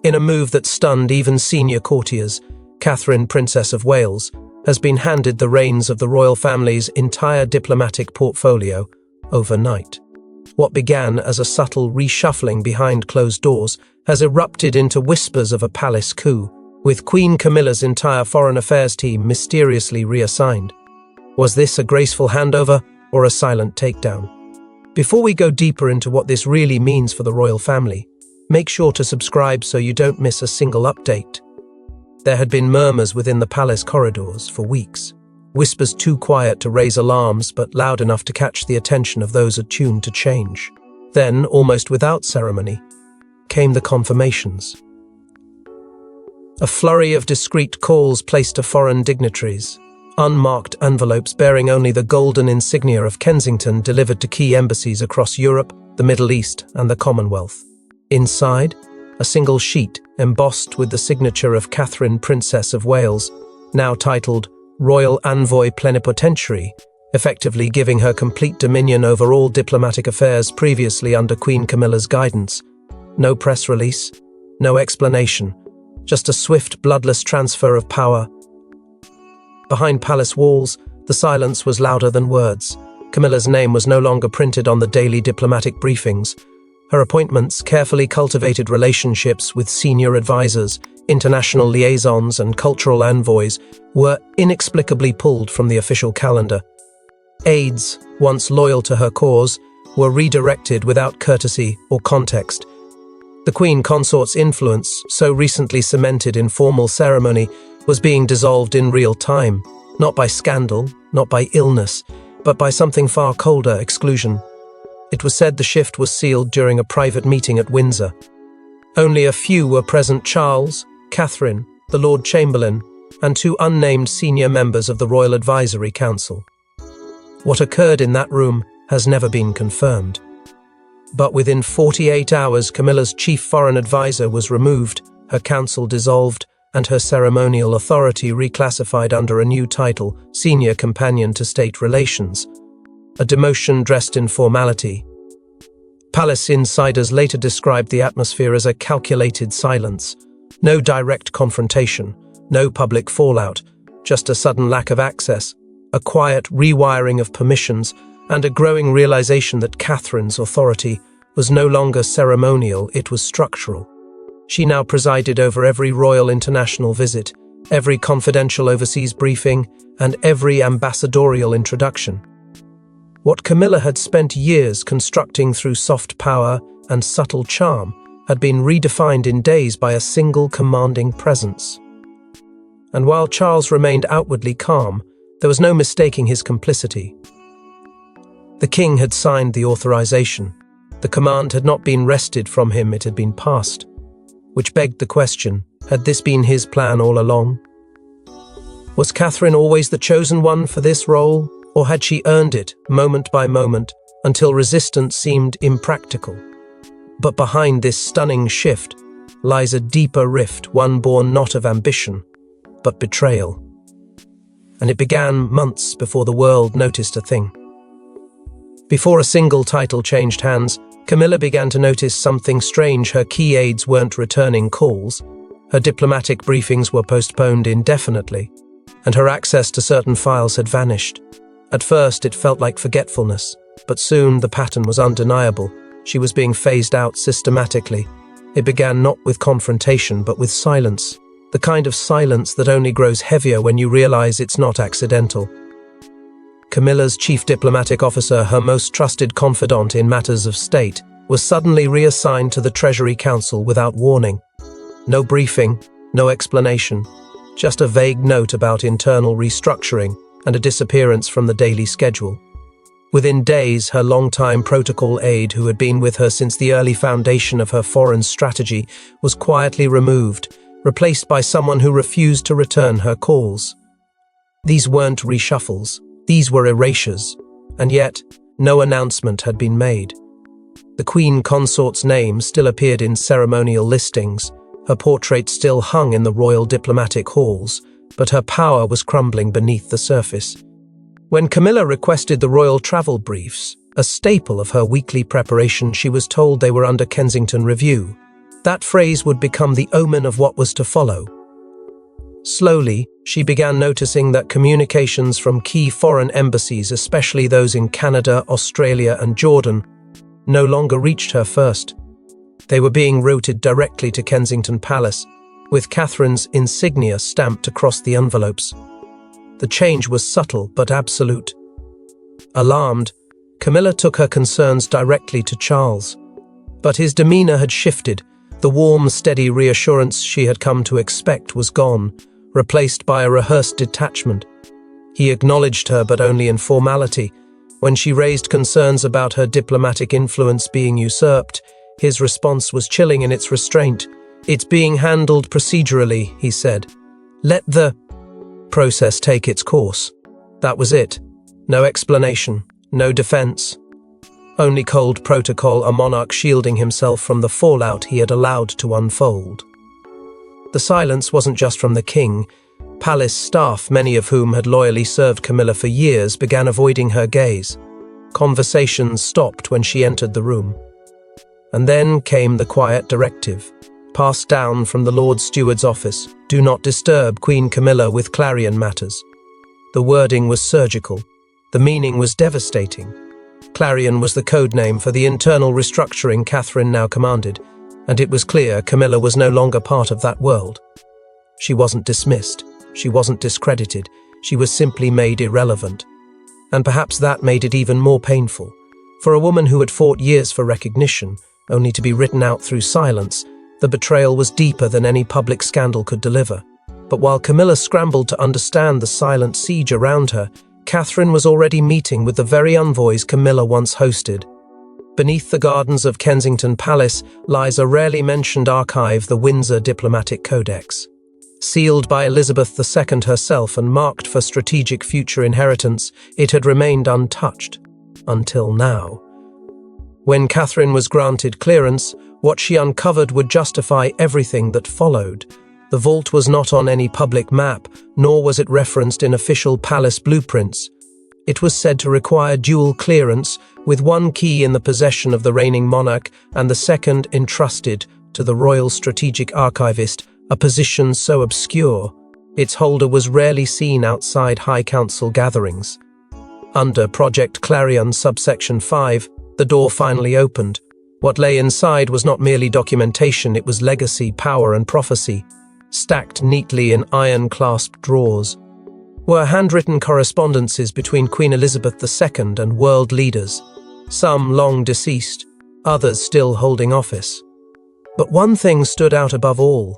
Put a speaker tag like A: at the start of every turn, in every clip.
A: In a move that stunned even senior courtiers, Catherine, Princess of Wales, has been handed the reins of the royal family's entire diplomatic portfolio overnight. What began as a subtle reshuffling behind closed doors has erupted into whispers of a palace coup, with Queen Camilla's entire foreign affairs team mysteriously reassigned. Was this a graceful handover or a silent takedown? Before we go deeper into what this really means for the royal family, make sure to subscribe so you don't miss a single update. There had been murmurs within the palace corridors for weeks, whispers too quiet to raise alarms but loud enough to catch the attention of those attuned to change. Then, almost without ceremony, came the confirmations. A flurry of discreet calls placed to foreign dignitaries, unmarked envelopes bearing only the golden insignia of Kensington delivered to key embassies across Europe, the Middle East, and the Commonwealth. Inside, a single sheet embossed with the signature of Catherine, Princess of Wales, now titled Royal Envoy Plenipotentiary, effectively giving her complete dominion over all diplomatic affairs previously under Queen Camilla's guidance. No press release, no explanation, just a swift, bloodless transfer of power. Behind palace walls, the silence was louder than words. Camilla's name was no longer printed on the daily diplomatic briefings. Her appointments, carefully cultivated relationships with senior advisors, international liaisons, and cultural envoys were inexplicably pulled from the official calendar. Aides, once loyal to her cause, were redirected without courtesy or context. The Queen Consort's influence, so recently cemented in formal ceremony, was being dissolved in real time, not by scandal, not by illness, but by something far colder: exclusion. It was said the shift was sealed during a private meeting at Windsor. Only a few were present: Charles, Catherine, the Lord Chamberlain, and two unnamed senior members of the Royal Advisory Council. What occurred in that room has never been confirmed. But within 48 hours, Camilla's chief foreign advisor was removed, her council dissolved, and her ceremonial authority reclassified under a new title, Senior Companion to State Relations. A demotion dressed in formality. Palace insiders later described the atmosphere as a calculated silence. No direct confrontation, no public fallout, just a sudden lack of access, a quiet rewiring of permissions, and a growing realization that Catherine's authority was no longer ceremonial, it was structural. She now presided over every royal international visit, every confidential overseas briefing, and every ambassadorial introduction. What Camilla had spent years constructing through soft power and subtle charm had been redefined in days by a single commanding presence. And while Charles remained outwardly calm, there was no mistaking his complicity. The king had signed the authorization. The command had not been wrested from him, it had been passed. Which begged the question, had this been his plan all along? Was Catherine always the chosen one for this role, or had she earned it, moment by moment, until resistance seemed impractical? But behind this stunning shift lies a deeper rift, one born not of ambition, but betrayal. And it began months before the world noticed a thing. Before a single title changed hands, Camilla began to notice something strange. Her key aides weren't returning calls, her diplomatic briefings were postponed indefinitely, and her access to certain files had vanished. At first, it felt like forgetfulness, but soon the pattern was undeniable. She was being phased out systematically. It began not with confrontation, but with silence, the kind of silence that only grows heavier when you realize it's not accidental. Camilla's chief diplomatic officer, her most trusted confidant in matters of state, was suddenly reassigned to the Treasury Council without warning. No briefing, no explanation, just a vague note about internal restructuring and a disappearance from the daily schedule. Within days, her longtime protocol aide, who had been with her since the early foundation of her foreign strategy, was quietly removed, replaced by someone who refused to return her calls. These weren't reshuffles, these were erasures, and yet no announcement had been made. The Queen Consort's name still appeared in ceremonial listings, her portrait still hung in the royal diplomatic halls, but her power was crumbling beneath the surface. When Camilla requested the royal travel briefs, a staple of her weekly preparation, she was told they were under Kensington review. That phrase would become the omen of what was to follow. Slowly, she began noticing that communications from key foreign embassies, especially those in Canada, Australia, and Jordan, no longer reached her first. They were being routed directly to Kensington Palace, with Catherine's insignia stamped across the envelopes. The change was subtle but absolute. Alarmed, Camilla took her concerns directly to Charles. But his demeanor had shifted. The warm, steady reassurance she had come to expect was gone, replaced by a rehearsed detachment. He acknowledged her, but only in formality. When she raised concerns about her diplomatic influence being usurped, his response was chilling in its restraint. "It's being handled procedurally," he said. "Let the process take its course." That was it. No explanation, no defense. Only cold protocol, a monarch shielding himself from the fallout he had allowed to unfold. The silence wasn't just from the king. Palace staff, many of whom had loyally served Camilla for years, began avoiding her gaze. Conversations stopped when she entered the room. And then came the quiet directive, passed down from the Lord Steward's office: "Do not disturb Queen Camilla with Clarion matters." The wording was surgical. The meaning was devastating. Clarion was the code name for the internal restructuring Catherine now commanded, and it was clear Camilla was no longer part of that world. She wasn't dismissed. She wasn't discredited. She was simply made irrelevant. And perhaps that made it even more painful. For a woman who had fought years for recognition, only to be written out through silence, the betrayal was deeper than any public scandal could deliver. But while Camilla scrambled to understand the silent siege around her, Catherine was already meeting with the very envoys Camilla once hosted. Beneath the gardens of Kensington Palace lies a rarely mentioned archive, the Windsor Diplomatic Codex. Sealed by Elizabeth II herself and marked for strategic future inheritance, it had remained untouched. Until now. When Catherine was granted clearance, what she uncovered would justify everything that followed. The vault was not on any public map, nor was it referenced in official palace blueprints. It was said to require dual clearance, with one key in the possession of the reigning monarch and the second entrusted to the Royal Strategic Archivist, a position so obscure, its holder was rarely seen outside High Council gatherings. Under Project Clarion subsection 5, the door finally opened. What lay inside was not merely documentation, it was legacy, power, and prophecy. Stacked neatly in iron-clasped drawers were handwritten correspondences between Queen Elizabeth II and world leaders, some long deceased, others still holding office. But one thing stood out above all: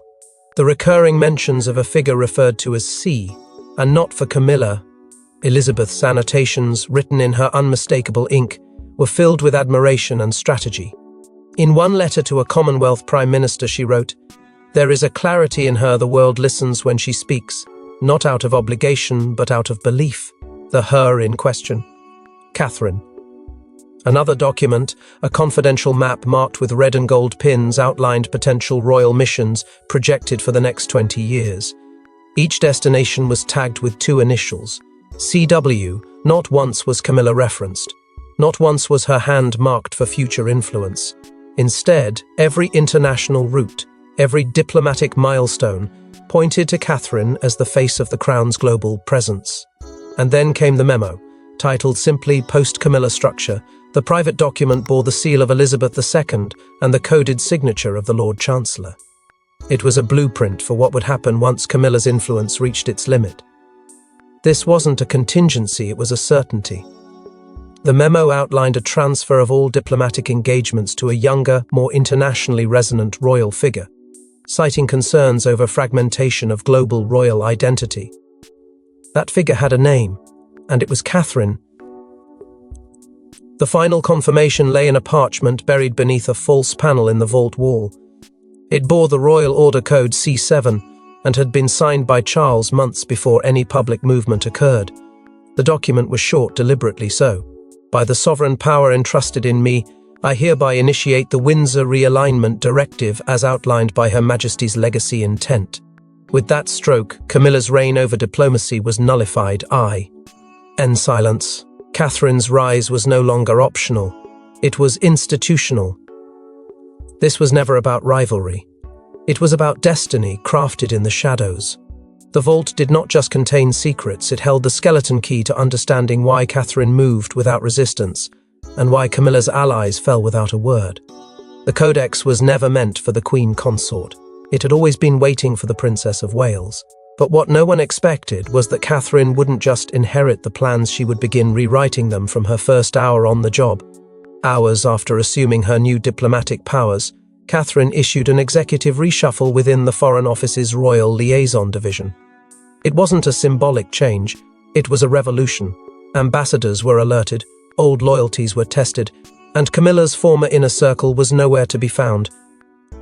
A: the recurring mentions of a figure referred to as C, and not for Camilla. Elizabeth's annotations, written in her unmistakable ink, were filled with admiration and strategy. In one letter to a Commonwealth Prime Minister she wrote, "There is a clarity in her the world listens when she speaks, not out of obligation but out of belief." The her in question: Catherine. Another document, a confidential map marked with red and gold pins, outlined potential royal missions projected for the next 20 years. Each destination was tagged with two initials, CW. Not once was Camilla referenced. Not once was her hand marked for future influence. Instead, every international route, every diplomatic milestone, pointed to Catherine as the face of the Crown's global presence. And then came the memo, titled simply Post-Camilla Structure. The private document bore the seal of Elizabeth II and the coded signature of the Lord Chancellor. It was a blueprint for what would happen once Camilla's influence reached its limit. This wasn't a contingency, it was a certainty. The memo outlined a transfer of all diplomatic engagements to a younger, more internationally resonant royal figure, citing concerns over fragmentation of global royal identity. That figure had a name, and it was Catherine. The final confirmation lay in a parchment buried beneath a false panel in the vault wall. It bore the Royal Order Code C7 and had been signed by Charles months before any public movement occurred. The document was short, deliberately so. "By the sovereign power entrusted in me, I hereby initiate the Windsor Realignment Directive as outlined by Her Majesty's legacy intent." With that stroke, Camilla's reign over diplomacy was nullified. End silence. Catherine's rise was no longer optional. It was institutional. This was never about rivalry. It was about destiny crafted in the shadows. The vault did not just contain secrets, it held the skeleton key to understanding why Catherine moved without resistance and why Camilla's allies fell without a word. The codex was never meant for the Queen Consort. It had always been waiting for the Princess of Wales. But what no one expected was that Catherine wouldn't just inherit the plans, she would begin rewriting them from her first hour on the job. Hours after assuming her new diplomatic powers, Catherine issued an executive reshuffle within the Foreign Office's Royal Liaison Division. It wasn't a symbolic change, it was a revolution. Ambassadors were alerted, old loyalties were tested, and Camilla's former inner circle was nowhere to be found.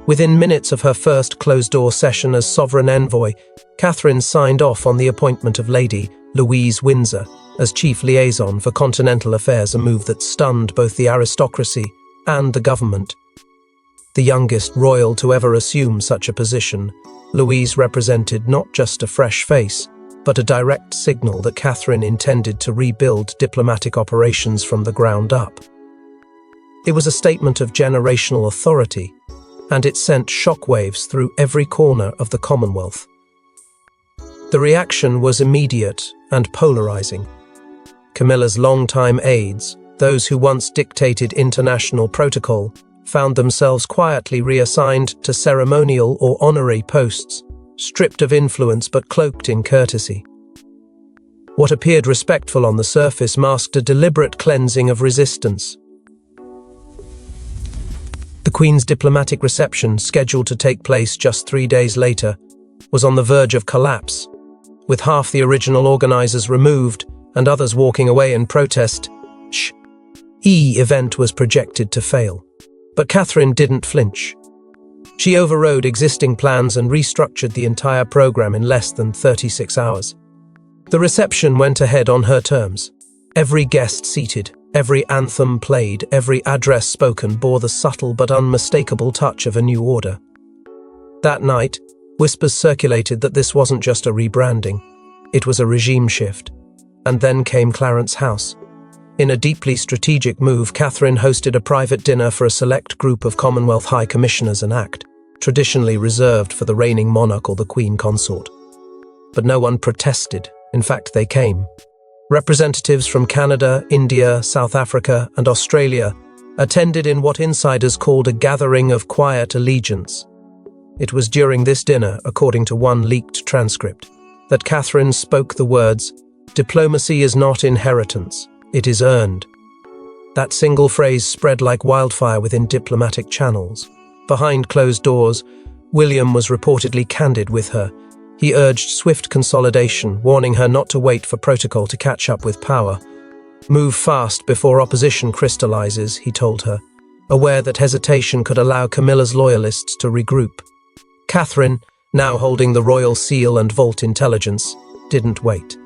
A: Within minutes of her first closed-door session as sovereign envoy, Catherine signed off on the appointment of Lady Louise Windsor as chief liaison for continental affairs, a move that stunned both the aristocracy and the government. The youngest royal to ever assume such a position, Louise represented not just a fresh face, but a direct signal that Catherine intended to rebuild diplomatic operations from the ground up. It was a statement of generational authority, and it sent shockwaves through every corner of the Commonwealth. The reaction was immediate and polarizing. Camilla's longtime aides, those who once dictated international protocol, found themselves quietly reassigned to ceremonial or honorary posts, stripped of influence but cloaked in courtesy. What appeared respectful on the surface masked a deliberate cleansing of resistance. The Queen's diplomatic reception, scheduled to take place just 3 days later, was on the verge of collapse. With half the original organizers removed and others walking away in protest, the event was projected to fail. But Catherine didn't flinch. She overrode existing plans and restructured the entire program in less than 36 hours. The reception went ahead on her terms. Every guest seated, every anthem played, every address spoken bore the subtle but unmistakable touch of a new order. That night, whispers circulated that this wasn't just a rebranding, it was a regime shift. And then came Clarence House. In a deeply strategic move, Catherine hosted a private dinner for a select group of Commonwealth High Commissioners, an act traditionally reserved for the reigning monarch or the Queen Consort. But no one protested. In fact, they came. Representatives from Canada, India, South Africa, and Australia attended in what insiders called a gathering of quiet allegiance. It was during this dinner, according to one leaked transcript, that Catherine spoke the words, "Diplomacy is not inheritance, it is earned." That single phrase spread like wildfire within diplomatic channels. Behind closed doors, William was reportedly candid with her. He urged swift consolidation, warning her not to wait for protocol to catch up with power. "Move fast before opposition crystallizes," he told her, aware that hesitation could allow Camilla's loyalists to regroup. Catherine, now holding the royal seal and vault intelligence, didn't wait.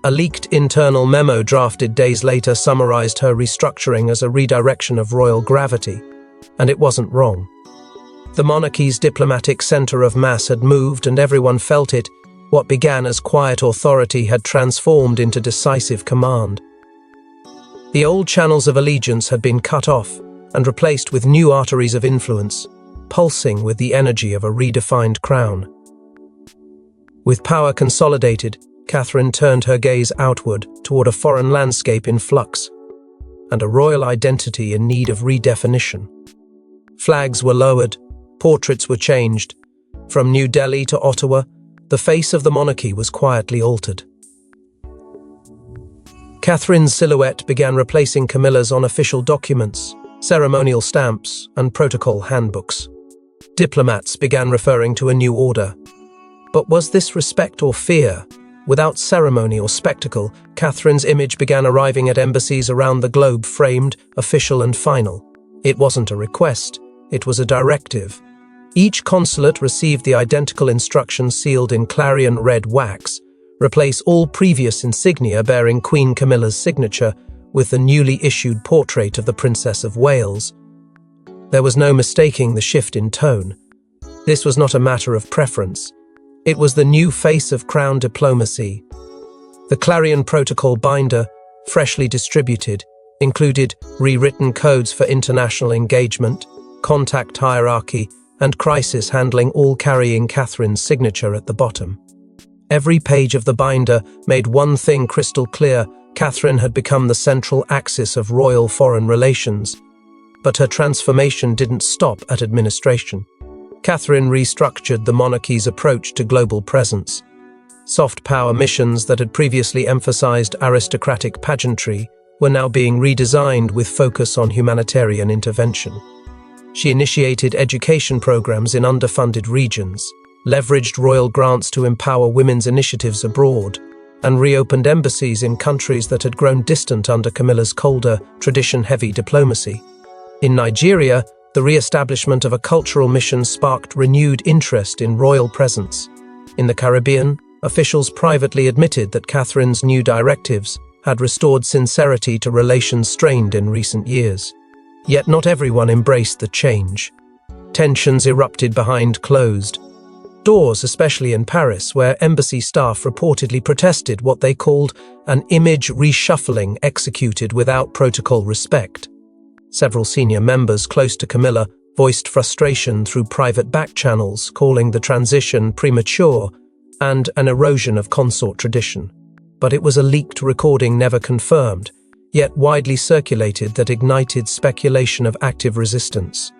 A: A leaked internal memo drafted days later summarized her restructuring as a redirection of royal gravity, and it wasn't wrong. The monarchy's diplomatic center of mass had moved and everyone felt it. What began as quiet authority had transformed into decisive command. The old channels of allegiance had been cut off and replaced with new arteries of influence, pulsing with the energy of a redefined crown. With power consolidated, Catherine turned her gaze outward toward a foreign landscape in flux and a royal identity in need of redefinition. Flags were lowered, portraits were changed. From New Delhi to Ottawa, the face of the monarchy was quietly altered. Catherine's silhouette began replacing Camilla's on official documents, ceremonial stamps, and protocol handbooks. Diplomats began referring to a new order. But was this respect or fear? Without ceremony or spectacle, Catherine's image began arriving at embassies around the globe, framed, official and final. It wasn't a request, it was a directive. Each consulate received the identical instructions sealed in clarion red wax: replace all previous insignia bearing Queen Camilla's signature with the newly issued portrait of the Princess of Wales. There was no mistaking the shift in tone. This was not a matter of preference. It was the new face of crown diplomacy. The Clarion Protocol binder, freshly distributed, included rewritten codes for international engagement, contact hierarchy, and crisis handling, all carrying Catherine's signature at the bottom. Every page of the binder made one thing crystal clear: Catherine had become the central axis of royal foreign relations. But her transformation didn't stop at administration. Catherine restructured the monarchy's approach to global presence. Soft power missions that had previously emphasized aristocratic pageantry were now being redesigned with focus on humanitarian intervention. She initiated education programs in underfunded regions, leveraged royal grants to empower women's initiatives abroad, and reopened embassies in countries that had grown distant under Camilla's colder, tradition-heavy diplomacy. In Nigeria, the re-establishment of a cultural mission sparked renewed interest in royal presence. In the Caribbean, officials privately admitted that Catherine's new directives had restored sincerity to relations strained in recent years. Yet not everyone embraced the change. Tensions erupted behind closed doors, especially in Paris, where embassy staff reportedly protested what they called an image reshuffling executed without protocol respect. Several senior members close to Camilla voiced frustration through private back channels, calling the transition premature and an erosion of consort tradition. But it was a leaked recording never confirmed, yet widely circulated, that ignited speculation of active resistance.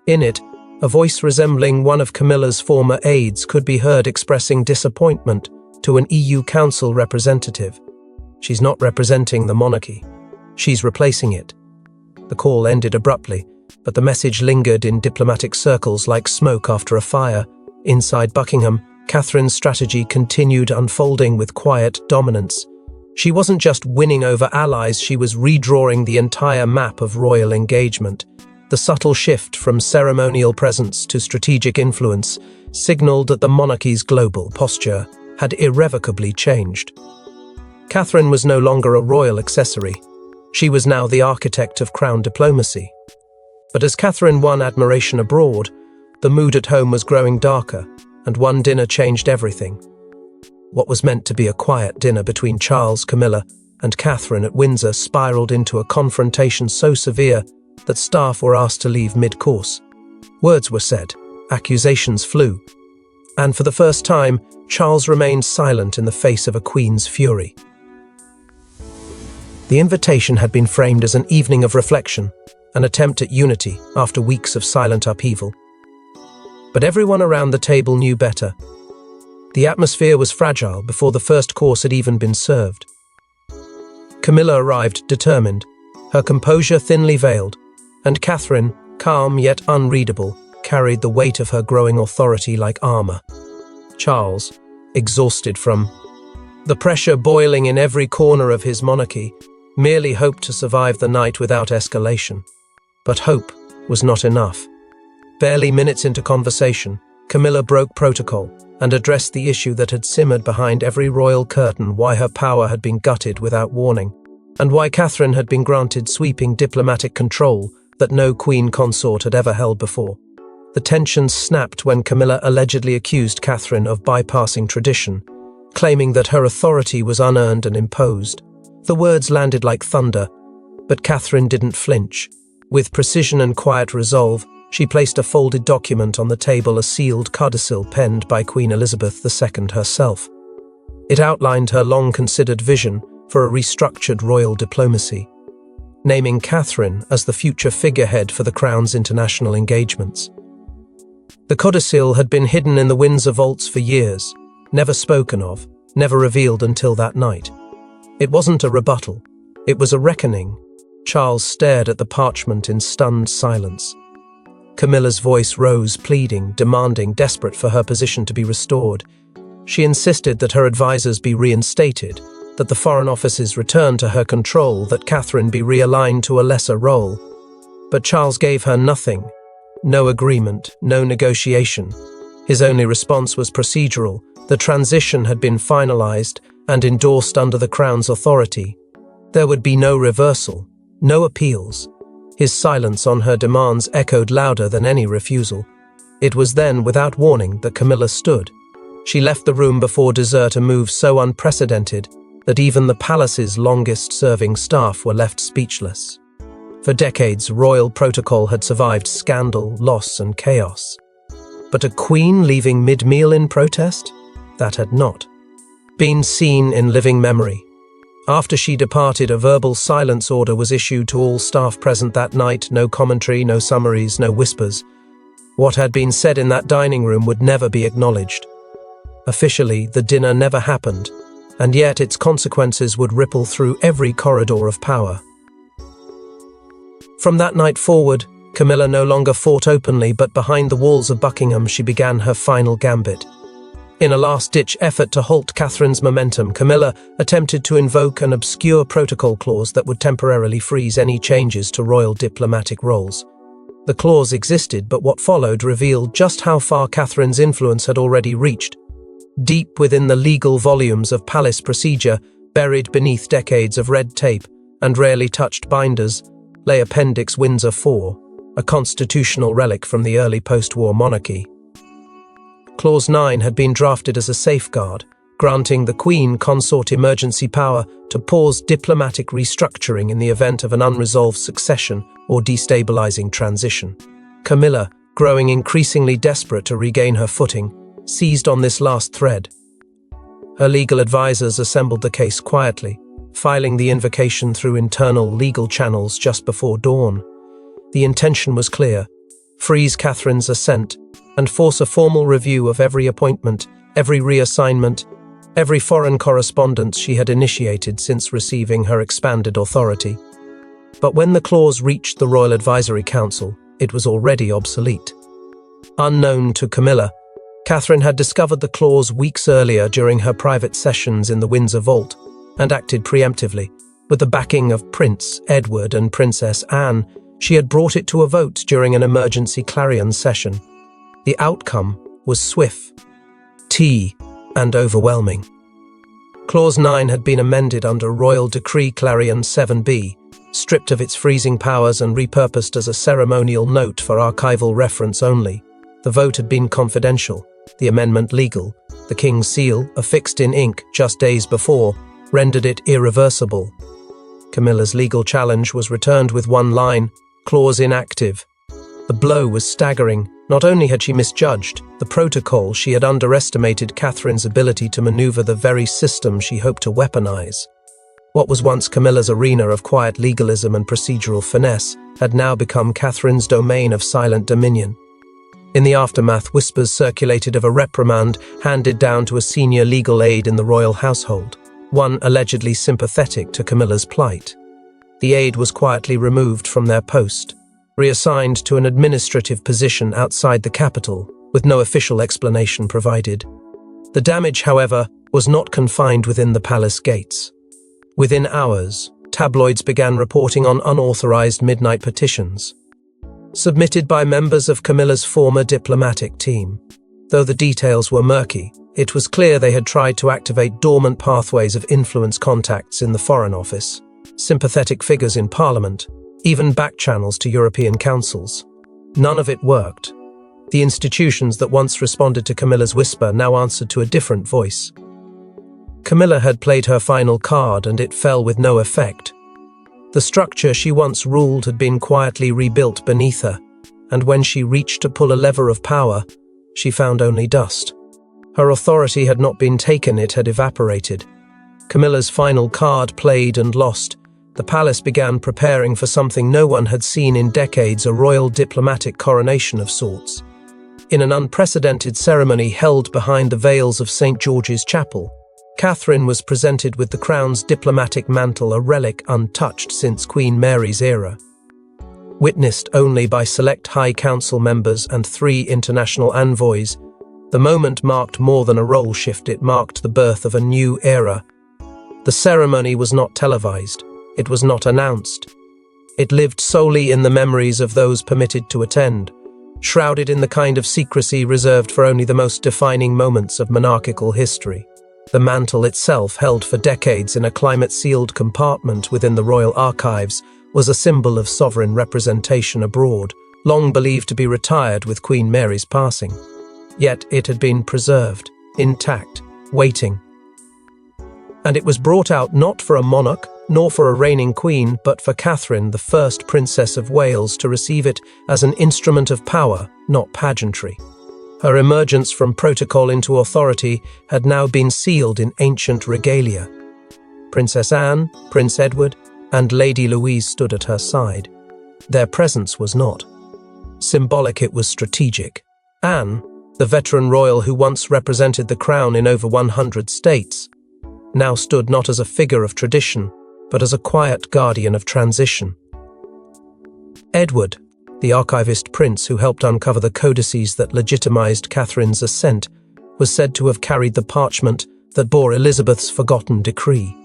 A: In it, a voice resembling one of Camilla's former aides could be heard expressing disappointment to an EU Council representative. "She's not representing the monarchy. She's replacing it." The call ended abruptly, but the message lingered in diplomatic circles like smoke after a fire. Inside Buckingham, Catherine's strategy continued unfolding with quiet dominance. She wasn't just winning over allies, she was redrawing the entire map of royal engagement. The subtle shift from ceremonial presence to strategic influence signaled that the monarchy's global posture had irrevocably changed. Catherine was no longer a royal accessory. She was now the architect of crown diplomacy. But as Catherine won admiration abroad, the mood at home was growing darker, and one dinner changed everything. What was meant to be a quiet dinner between Charles, Camilla, and Catherine at Windsor spiraled into a confrontation so severe that staff were asked to leave mid-course. Words were said, accusations flew, and for the first time, Charles remained silent in the face of a queen's fury. The invitation had been framed as an evening of reflection, an attempt at unity after weeks of silent upheaval. But everyone around the table knew better. The atmosphere was fragile before the first course had even been served. Camilla arrived determined, her composure thinly veiled, and Catherine, calm yet unreadable, carried the weight of her growing authority like armor. Charles, exhausted from the pressure boiling in every corner of his monarchy, merely hoped to survive the night without escalation. But hope was not enough. Barely minutes into conversation, Camilla broke protocol and addressed the issue that had simmered behind every royal curtain: why her power had been gutted without warning, and why Catherine had been granted sweeping diplomatic control that no queen consort had ever held before. The tensions snapped when Camilla allegedly accused Catherine of bypassing tradition, claiming that her authority was unearned and imposed. The words landed like thunder, but Catherine didn't flinch. With precision and quiet resolve, she placed a folded document on the table, a sealed codicil penned by Queen Elizabeth II herself. It outlined her long-considered vision for a restructured royal diplomacy, naming Catherine as the future figurehead for the Crown's international engagements. The codicil had been hidden in the Windsor vaults for years, never spoken of, never revealed until that night. It wasn't a rebuttal, it was a reckoning. Charles stared at the parchment in stunned silence. Camilla's voice rose, pleading, demanding, desperate for her position to be restored. She insisted that her advisors be reinstated, that the Foreign Office's return to her control, that Catherine be realigned to a lesser role. But Charles gave her nothing. No agreement, no negotiation. His only response was procedural. The transition had been finalized and endorsed under the Crown's authority. There would be no reversal, no appeals. His silence on her demands echoed louder than any refusal. It was then, without warning, that Camilla stood. She left the room before dessert, a move so unprecedented that even the palace's longest-serving staff were left speechless. For decades, royal protocol had survived scandal, loss, and chaos. But a queen leaving mid-meal in protest? That had not been seen in living memory. After she departed, a verbal silence order was issued to all staff present that night. No commentary, no summaries, no whispers. What had been said in that dining room would never be acknowledged. Officially, the dinner never happened, and yet its consequences would ripple through every corridor of power. From that night forward, Camilla no longer fought openly, but behind the walls of Buckingham she began her final gambit. In a last-ditch effort to halt Catherine's momentum, Camilla attempted to invoke an obscure protocol clause that would temporarily freeze any changes to royal diplomatic roles. The clause existed, but what followed revealed just how far Catherine's influence had already reached. Deep within the legal volumes of palace procedure, buried beneath decades of red tape and rarely touched binders, lay Appendix Windsor IV, a constitutional relic from the early post-war monarchy. Clause 9 had been drafted as a safeguard, granting the Queen consort emergency power to pause diplomatic restructuring in the event of an unresolved succession or destabilizing transition. Camilla, growing increasingly desperate to regain her footing, seized on this last thread. Her legal advisors assembled the case quietly, filing the invocation through internal legal channels just before dawn. The intention was clear: freeze Catherine's ascent and force a formal review of every appointment, every reassignment, every foreign correspondence she had initiated since receiving her expanded authority. But when the clause reached the Royal Advisory Council, it was already obsolete. Unknown to Camilla, Catherine had discovered the clause weeks earlier during her private sessions in the Windsor Vault and acted preemptively. With the backing of Prince Edward and Princess Anne, she had brought it to a vote during an emergency clarion session. The outcome was swift, and overwhelming. Clause 9 had been amended under Royal Decree Clarion 7B, stripped of its freezing powers and repurposed as a ceremonial note for archival reference only. The vote had been confidential, the amendment legal. The King's seal, affixed in ink just days before, rendered it irreversible. Camilla's legal challenge was returned with one line: clause inactive. The blow was staggering. Not only had she misjudged the protocol, she had underestimated Catherine's ability to maneuver the very system she hoped to weaponize. What was once Camilla's arena of quiet legalism and procedural finesse had now become Catherine's domain of silent dominion. In the aftermath, whispers circulated of a reprimand handed down to a senior legal aide in the royal household, one allegedly sympathetic to Camilla's plight. The aide was quietly removed from their post, reassigned to an administrative position outside the capital, with no official explanation provided. The damage, however, was not confined within the palace gates. Within hours, tabloids began reporting on unauthorized midnight petitions, submitted by members of Camilla's former diplomatic team. Though the details were murky, it was clear they had tried to activate dormant pathways of influence, contacts in the Foreign Office, sympathetic figures in Parliament, even back channels to European councils. None of it worked. The institutions that once responded to Camilla's whisper now answered to a different voice. Camilla had played her final card, and it fell with no effect. The structure she once ruled had been quietly rebuilt beneath her, and when she reached to pull a lever of power, she found only dust. Her authority had not been taken, it had evaporated. Camilla's final card played and lost, the palace began preparing for something no one had seen in decades, a royal diplomatic coronation of sorts. In an unprecedented ceremony held behind the veils of St. George's Chapel, Catherine was presented with the crown's diplomatic mantle, a relic untouched since Queen Mary's era. Witnessed only by select High Council members and 3 international envoys, the moment marked more than a role shift, it marked the birth of a new era. The ceremony was not televised. It was not announced. It lived solely in the memories of those permitted to attend, shrouded in the kind of secrecy reserved for only the most defining moments of monarchical history. The mantle itself, held for decades in a climate-sealed compartment within the royal archives, was a symbol of sovereign representation abroad, long believed to be retired with Queen Mary's passing. Yet it had been preserved, intact, waiting. And it was brought out not for a monarch, nor for a reigning queen, but for Catherine, the first Princess of Wales, to receive it as an instrument of power, not pageantry. Her emergence from protocol into authority had now been sealed in ancient regalia. Princess Anne, Prince Edward, and Lady Louise stood at her side. Their presence was not symbolic, it was strategic. Anne, the veteran royal who once represented the crown in over 100 states, now stood not as a figure of tradition, but as a quiet guardian of transition. Edward, the archivist prince who helped uncover the codices that legitimized Catherine's ascent, was said to have carried the parchment that bore Elizabeth's forgotten decree.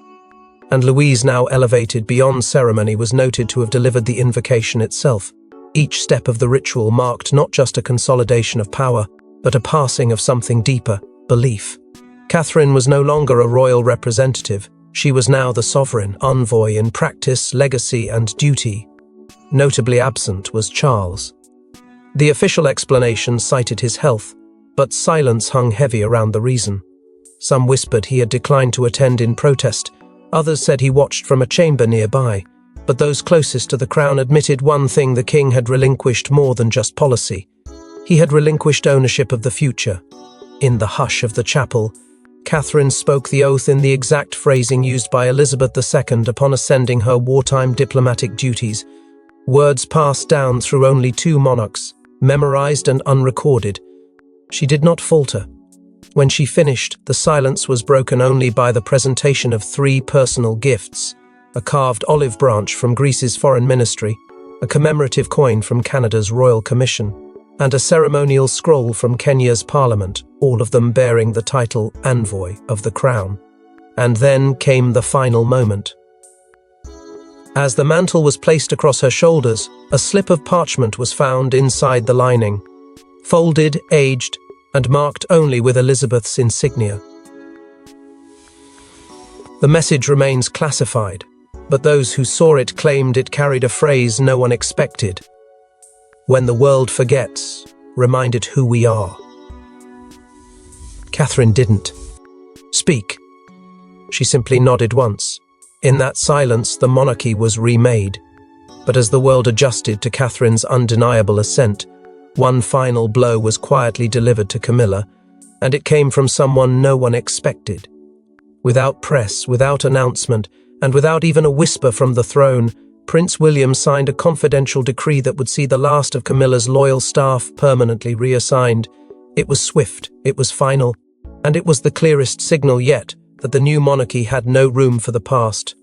A: And Louise, now elevated beyond ceremony, was noted to have delivered the invocation itself. Each step of the ritual marked not just a consolidation of power, but a passing of something deeper, belief. Catherine was no longer a royal representative. She was now the sovereign envoy in practice, legacy, and duty. Notably absent was Charles. The official explanation cited his health, but silence hung heavy around the reason. Some whispered he had declined to attend in protest. Others said he watched from a chamber nearby. But those closest to the crown admitted one thing: the king had relinquished more than just policy. He had relinquished ownership of the future. In the hush of the chapel, Catherine spoke the oath in the exact phrasing used by Elizabeth II upon ascending her wartime diplomatic duties. Words passed down through only two monarchs, memorized and unrecorded. She did not falter. When she finished, the silence was broken only by the presentation of three personal gifts: a carved olive branch from Greece's foreign ministry, a commemorative coin from Canada's Royal Commission, and a ceremonial scroll from Kenya's parliament, all of them bearing the title Envoy of the Crown. And then came the final moment. As the mantle was placed across her shoulders, a slip of parchment was found inside the lining, folded, aged, and marked only with Elizabeth's insignia. The message remains classified, but those who saw it claimed it carried a phrase no one expected. "When the world forgets, remind it who we are." Catherine didn't speak. She simply nodded once. In that silence, the monarchy was remade. But as the world adjusted to Catherine's undeniable ascent, one final blow was quietly delivered to Camilla, and it came from someone no one expected. Without press, without announcement, and without even a whisper from the throne, Prince William signed a confidential decree that would see the last of Camilla's loyal staff permanently reassigned. It was swift, it was final, and it was the clearest signal yet that the new monarchy had no room for the past.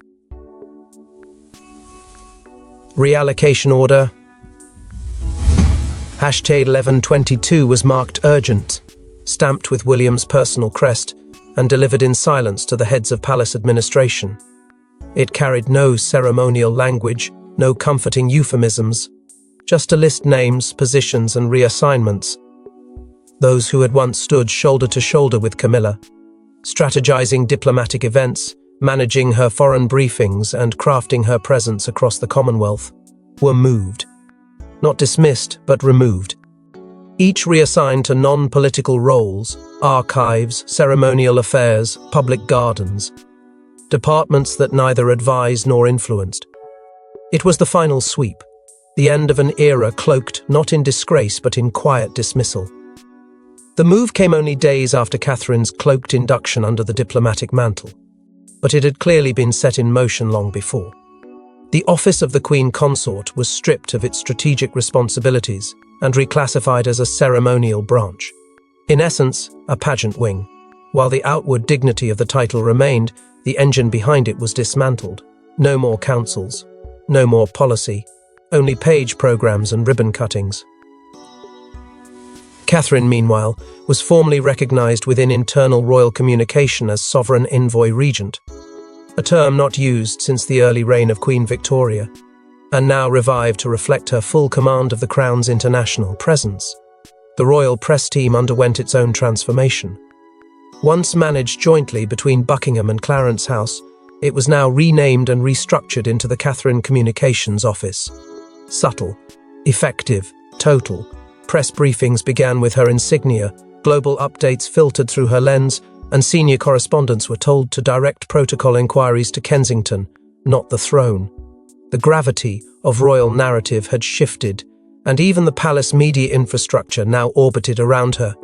A: Reallocation order. #1122 was marked urgent, stamped with William's personal crest, and delivered in silence to the heads of palace administration. It carried no ceremonial language, no comforting euphemisms, just to list names, positions, and reassignments. Those who had once stood shoulder to shoulder with Camilla, strategizing diplomatic events, managing her foreign briefings, and crafting her presence across the Commonwealth, were moved. Not dismissed, but removed. Each reassigned to non-political roles: archives, ceremonial affairs, public gardens, departments that neither advised nor influenced. It was the final sweep, the end of an era cloaked not in disgrace but in quiet dismissal. The move came only days after Catherine's cloaked induction under the diplomatic mantle, but it had clearly been set in motion long before. The office of the Queen Consort was stripped of its strategic responsibilities and reclassified as a ceremonial branch. In essence, a pageant wing. While the outward dignity of the title remained, the engine behind it was dismantled. No more councils, no more policy, only page programs and ribbon cuttings. Catherine, meanwhile, was formally recognized within internal royal communication as Sovereign Envoy Regent, a term not used since the early reign of Queen Victoria, and now revived to reflect her full command of the Crown's international presence. The royal press team underwent its own transformation. Once managed jointly between Buckingham and Clarence House, it was now renamed and restructured into the Catherine Communications Office. Subtle, effective, total. Press briefings began with her insignia, global updates filtered through her lens, and senior correspondents were told to direct protocol inquiries to Kensington, not the throne. The gravity of royal narrative had shifted, and even the palace media infrastructure now orbited around her.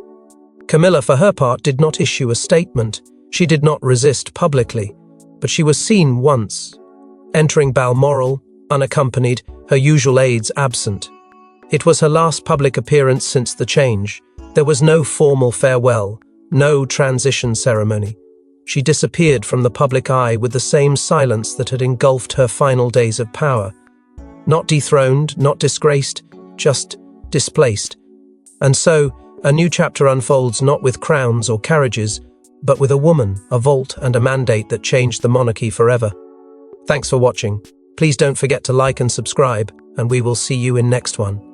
A: Camilla, for her part, did not issue a statement. She did not resist publicly, but she was seen once, entering Balmoral, unaccompanied, her usual aides absent. It was her last public appearance since the change. There was no formal farewell, no transition ceremony. She disappeared from the public eye with the same silence that had engulfed her final days of power. Not dethroned, not disgraced, just displaced. And so, a new chapter unfolds not with crowns or carriages, but with a woman, a vault, and a mandate that changed the monarchy forever. Thanks for watching. Please don't forget to like and subscribe, and we will see you in next one.